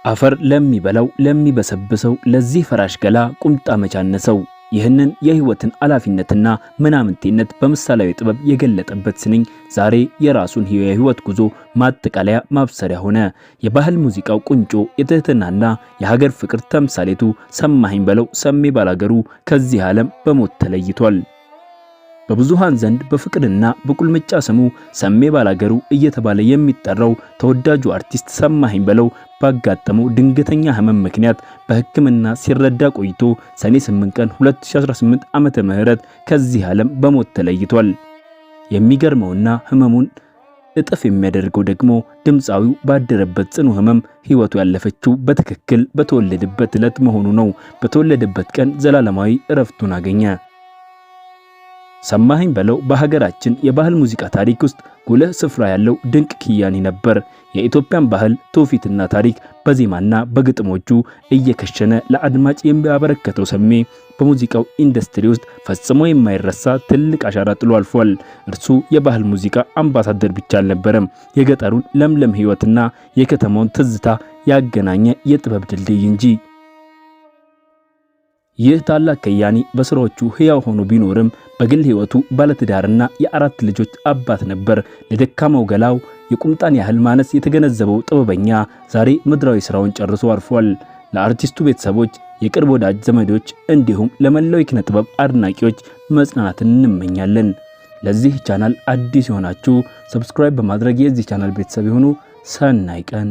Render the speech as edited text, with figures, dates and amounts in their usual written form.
አፈር ለሚበላው ለሚበሰብሰው ለዚህ ፈራሽ ገላ ቁምጣ መቻነሰው። ይህንን የህይወትን አላፊነትና ምናምንቴነት በምሳሌያዊ ጥበብ የገለጠበት ስንኝ ዛሬ የራሱን የህይወት ጉዞ ማጠቃለያ ማብሰሪያ ሆነ። የባህል ሙዚቃው ቁንጮ የትህትናና የሀገር ፍቅር ተምሳሌቱ ሰማኸኝ በለው ሰሜ ባላገሩ ከዚህ ዓለም በሞት ተለይቷል። በብዙሃን ዘንድ በፍቅርና በቁልምጫ ስሙ ሰሜ ባላገሩ እየተባለ የሚጠራው ተወዳጁ አርቲስት ሰማኸኝ በለው ባጋጠመው ድንገተኛ ህመም ምክንያት በሕክምና ሲረዳ ቆይቶ ሰኔ 8 ቀን 2018 ዓመተ ምህረት ከዚህ ዓለም በሞት ተለይቷል። የሚገርመውና ህመሙን እጥፍ የሚያደርገው ደግሞ ድምፃዊው ባደረበት ጽኑ ህመም ህይወቱ ያለፈችው በትክክል በተወለደበት ዕለት መሆኑ ነው። በተወለደበት ቀን ዘላለማዊ እረፍቱን አገኘ። ሰማኸኝ በለው በሀገራችን የባህል ሙዚቃ ታሪክ ውስጥ ጉልህ ስፍራ ያለው ድንቅ ኪያኒ ነበር። የኢትዮጵያን ባህል ትውፊትና ታሪክ በዜማና በግጥሞቹ እየከሸነ ለአድማጭ የሚያበረከተው ሰሜ በሙዚቃው ኢንዱስትሪ ውስጥ ፈጽሞ የማይረሳ ትልቅ አሻራ ጥሎ አልፏል። እርሱ የባህል ሙዚቃ አምባሳደር ብቻ አልነበረም፣ የገጠሩን ለምለም ህይወትና የከተማውን ትዝታ ያገናኘ የጥበብ ድልድይ እንጂ። ይህ ታላቅ ከያኒ በስራዎቹ ህያው ሆኖ ቢኖርም በግል ህይወቱ ባለትዳርና የአራት ልጆች አባት ነበር። ለደካማው ገላው የቁምጣን ያህል ማነስ የተገነዘበው ጥበበኛ ዛሬ ምድራዊ ስራውን ጨርሶ አርፏል። ለአርቲስቱ ቤተሰቦች፣ የቅርብ ወዳጅ ዘመዶች እንዲሁም ለመላው የኪነ ጥበብ አድናቂዎች መጽናናትን እንመኛለን። ለዚህ ቻናል አዲስ የሆናችሁ ሰብስክራይብ በማድረግ የዚህ ቻናል ቤተሰብ ይሁኑ። ሰናይ ቀን